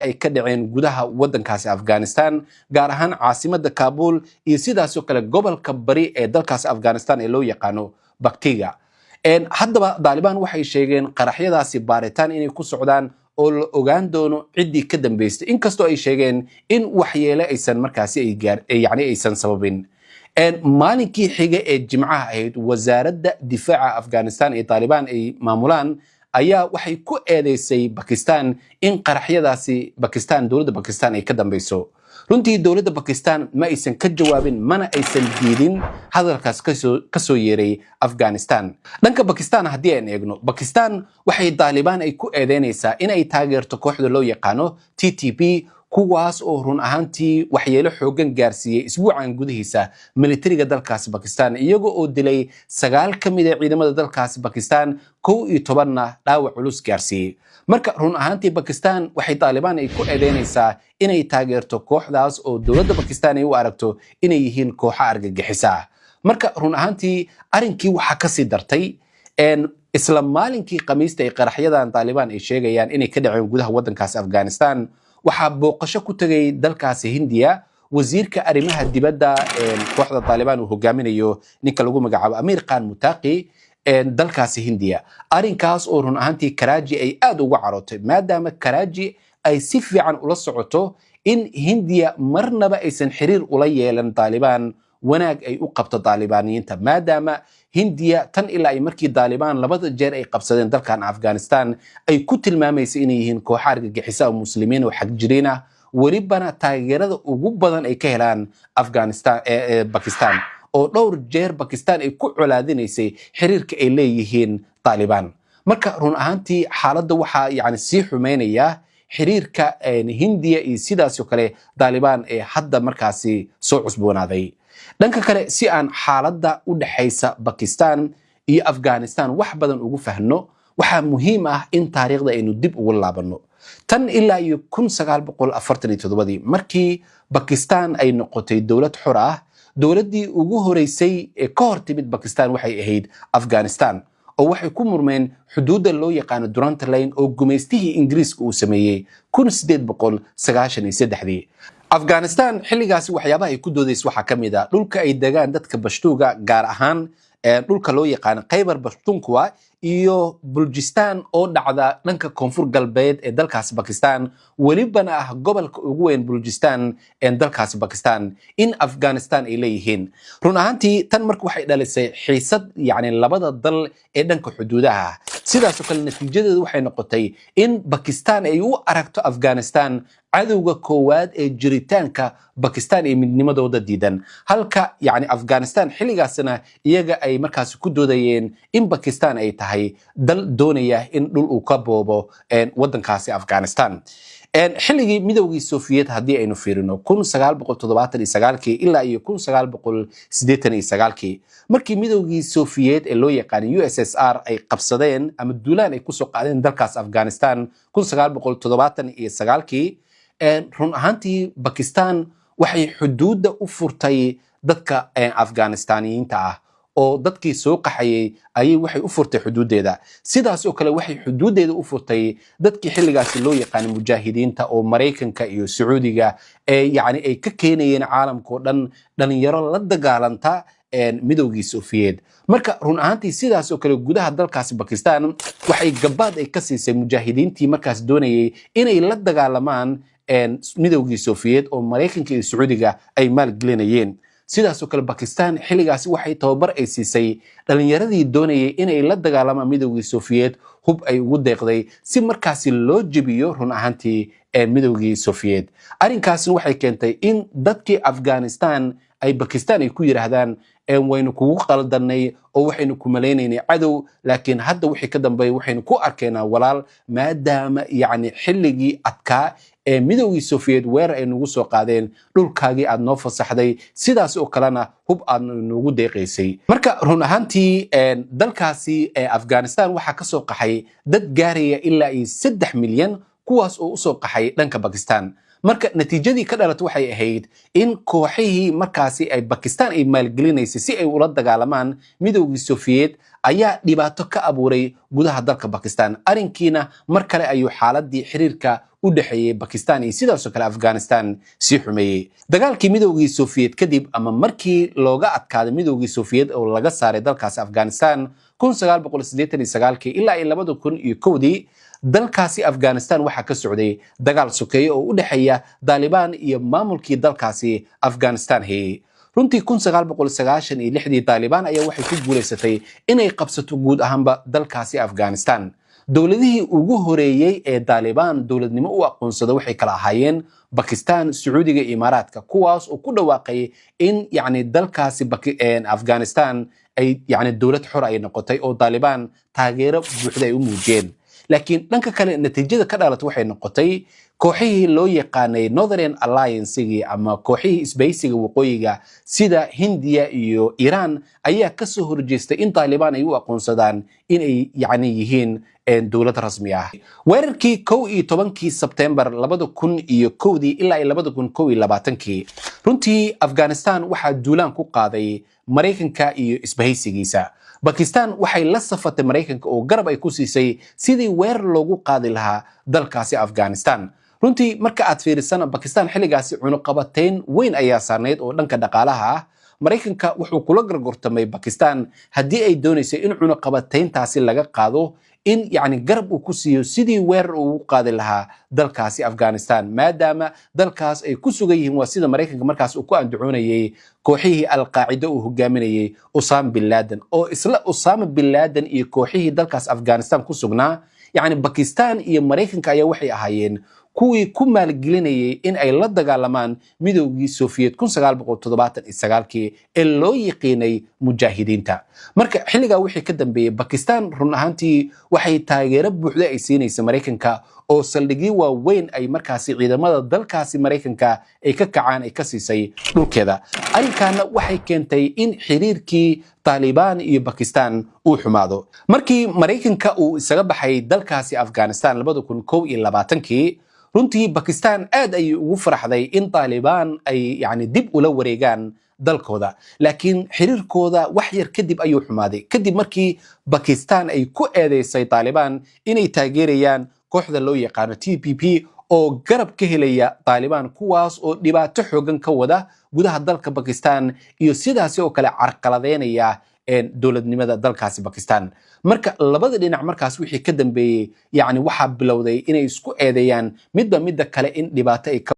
ay ka dhaceen gudaha waddankaasi Afghanistan gaar ahaan caasimadda Kabul iyo sidaasoo kale gobolka bari ee dalkaasi Afghanistan ee loo yaqaano Baktiga haddaba Taliban waxay sheegeen qaraxyadaasi baaritaan inay ku socdaan oo la ogaan doono ciddii ka dambeysay inkastoo ay sheegeen in waxyeelo aysan markaasi aysan sababin maalinkii xiga ee Jimcaha ahayd wasaaradda difaaca Afghanistan ee Taliban ay maamulaan ayaa waxay ku eedeysay Pakistan in qaraxyadaasi dowladda Pakistan ay ka dambeyso runtii dowladda Pakistan ma aysan ka jawaabin mana aysan diidin hadalkaas ka soo yeeray Afghanistan dhanka Pakistan haddii aan eegno Pakistan waxay Taliban ay ku eedeynaysaa in ay taageerto kooxda loo yaqaano TTP kuwaas oo run ahaantii waxyeelo xoogan gaarsiiyay isbuucan gudihiisa militariga dalkaasi Pakistan iyagoo oo dilay 9 ka mid ah ciidamada dalkaasi Pakistan 11na dhaawac culus gaarsiiyay marka run ahaantii Pakistan waxay Taliban ay ku eedeynaysaa inay taageerto kooxdaas oo dowladda Pakistan ay u aragto inay yihiin kooxo argagixisa marka run ahaantii arinkii waxa ka sii dartay isla maalinkii Khamiista ay qaraxyadan Taliban ay sheegayaan inay ka dhaceen gudaha waddankaasi Afghanistan waxaa booqasho ku tagay dalkaasi Hindiya wasiirka arrimaha dibadda kooxda Taliban uu hogaaminayo ninka lagu magacaabo Amir Khan Muttaqi dalkaasi Hindiya arinkaas oo run ahaantii Karachi ay aad uga carootay maadaama Karachi ay si fiican ula socoto in Hindiya marnaba aysan xiriir ula yeelan Taliban wanaag ay u qabto Talibaniyiinta maadaama Hindiya tan ilaa ay markii Taliban labada jeer ay qabsadeen dalkan Afghanistan ay ku tilmaamayso inay yihiin koox argagixisa oo muslimiin oo xaq jireen ah welibana taageerada ugu badan ay ka helaan Afghanistan Pakistan oo dhowr jeer Pakistan ay ku colaadinaysay xiriirka ay leeyihiin Taliban marka run ahaantii xaaladda waxa sii xumeynaya xiriirka Hindiya iyo sidaas oo kale Taliban ee hadda markaasi soo cusboonaaday dhanka kale si aan xaaladda u dhaxaysa Pakistan iyo Afghanistan wax badan ugu fahno waxa muhiim ah in taariikhda aynu dib ugu laabano tan ilaa iyo 1947 markii Pakistan ay noqotay dawlad xor ah dawladdii ugu horeysay ee ka hor timid Pakistan waxay ahayd Afghanistan oo waxay ku murmeen xuduudda loo yaqaan Durrani Line oo gumeystihii Ingiriiska uu sameeyay 1893 Afghanistan xilligaasi waxyaabaha ay ku doodaysay waxa kamid ah dhulka ay degaan dadka Bashtuga gaar ahaan dhulka loo yaqaan Khyber Pakhtunkhwa iyo Balochistan oo dhacda dhanka koonfur galbeed ee dalkaasi Pakistan welibana ah gobolka ugu weyn Balochistan ee dalkaasi Pakistan in Afghanistan ay leeyihiin run ahaantii tan markii waxay dhalisay xiisad labada dal ee dhanka xuduudaha sidaas oo kale natiijadeedu waxay noqotay in Pakistan ay u aragto Afghanistan cadowga koowaad ee jiritaanka Pakistan ee midnimadooda diidan halka Afghanistan xilligaasna iyaga ay markaas ku doodayeen in Pakistan ay tahay dal doonaya in dhul uu ka boobo waddankaasi Afghanistan xilligii midowgii Soviet haddii aynu fiirino 1979 ilaa iyo 1989 markii midowgii Soviet ee loo yaqaan USSR ay qabsadeen ama duulaan ay ku soo qaadeen dalkaas Afghanistan 1979 run ahaantii Pakistan waxay xuduudda u furtay dadka Afghanistaniyiinta ah oo dadkii soo qaxayay ayay waxay u furtay xuduudeeda sidaas oo kale waxay xuduudeeda u furtay dadkii xilligaas loo yaqaan mujaahidiinta oo Mareykanka iyo Sacuudiga ay ka keenayeen caalamka oo dhan dhalinyaro la dagaalanta midowgii Soviet marka run ahaantii sidaas oo kale gudaha dalkaasi Pakistan waxay gabaad ay ka siisay mujaahidiintii markaas doonayay inay la dagaalamaan midowgii Soviet oo Mareykanka iyo Sacuudiga ay maalgelinayeen sidaas oo kale Pakistan xilligaas waxay tababar ay siisay dhalinyaradii doonayay inay la dagaalamaan midowgii Soviet hub ay ugu deeqday si markaas loo jibiyo run ahaantii midowgii Soviet arinkaasna waxay keentay in dadkii Afghanistan ay Pakistan ay ku yiraahdaan waynu kugu qaldanay oo waxaynu ku maleynaynay cadow laakiin hadda wixii ka dambeeyay waxaynu ku arkaynaa walaal maadaama xilligii adkaa midowgii Soviet weerar ay nagu soo qaadeen dhulkaagii aad noo fasaxday sidaas oo kalena hub aad nagu deeqaysay marka run ahaantii dalkaasi Afghanistan waxa ka soo qaxay dad gaaraya ilaa 3 milyan kuwaas oo u soo qaxay dhanka Pakistan marka natiijadii ka dhalatay waxay ahayd in kooxihii markaasi ay Pakistan ay maalgelinaysay si ay ula dagaalamaan midowgii Soviet ayaa dhibaato ka abuuray gudaha dalka Pakistan. Arrinkiina mar kale ayuu xaaladii xiriirka u dhaxeeyay Pakistan iyo sidoo kale Afghanistan si xumeeyay. Dagaalkii midowgii Soviet kadib ama markii looga adkaaday midowgii Soviet oo laga saaray dalkaas Afghanistan 1989 ilaa 2001 dalkaasi Afghanistan waxa ka socday dagaal sokeeye oo u dhaxeeya Taliban iyo maamulkii dalkaasi Afghanistan hayay. runtii 1996 Taliban ayaa waxay ku guuleysatay inay qabsato guud ahaanba dalkaasi Afghanistan. dowladihii ugu horeeyay ee Taliban dowladnimo u aqoonsada waxay kala ahaayeen Pakistan, Sacuudiga, Imaaraadka, kuwaas oo ku dhawaaqay in dalkaasi Afghanistan ay dowlad xor ay noqotay oo Taliban taageero buuxda ay u muujiyeen. laakiin dhanka kale natiijada ka dhalatay waxay noqotay kooxihii loo yaqaanay Northern Alliance ama kooxihii isbahaysiga waqooyiga sida Hindiya iyo Iran ayaa ka soo horjeestay in Taliban ay u aqoonsadaan in ay yihiin dowlad rasmi ah. weerarkii 11 Sebtembar 2001 ilaa 2021 runtii Afghanistan waxaa duulaan ku qaaday Mareykanka iyo isbahaysigiisa. Pakistan waxay la safatay Mareykanka oo garab ay ku siisay sidii weerar loogu qaadi lahaa dalkaasi Afghanistan. runtii marka aad fiirisana Pakistan xilligaasi cunuqabateyn weyn ayaa saarneyd oo dhanka dhaqaalaha ah. Mareykanka wuxuu kula gargortamay Pakistan haddii ay doonaysay in cunuqabateyntaasi laga qaado in garab uu ku siiyo sidii weerar ugu qaadi lahaa dalkaasi Afghanistan, maadaama dalkaas ay ku sugan yihiin waa sida Mareykanka markaas uu ku andacoonayay kooxihii Al-Qaacida uu hogaaminayay Osama bin Laden, oo isla Osama bin Laden iyo kooxihii dalkaas Afghanistan ku sugnaa. Pakistan iyo Mareykanka ayaa waxay ahaayeen kuwii ku maalgelinayay in ay la dagaalamaan midowgii Soviet 1979 ee loo yaqiinay mujaahidiinta. marka xilligaa wixii ka dambeeyay Pakistan run ahaantii waxay taageero buuxda ay siinaysa Mareykanka oo saldhigyo waaweyn ay markaasi ciidamada dalkaasi Mareykanka ay ka kacaan ay ka siisay dhulkeeda. arrinkaana waxay keentay in xiriirkii Taliban iyo Pakistan uu xumaado. markii Mareykanka uu isaga baxay dalkaasi Afghanistan 2021 runtii Pakistan aad ay ugu faraxday in Taliban ay dib ula wareegaan dalkooda, laakiin xiriirkooda wax yar kadib ayuu xumaaday kadib markii Pakistan ay ku eedeysay Taliban inay taageerayaan kooxda loo yaqaano TPP oo garab ka helaya Taliban, kuwaas oo dhibaato xoogan ka wada gudaha dalka Pakistan iyo sidaas oo kale carqaladeynaya dowladnimada dalkaasi Pakistan. marka labada dhinac markaas wixii ka dambeeyay waxaa bilowday inay isku eedeeyaan midba kale in dhibaato ay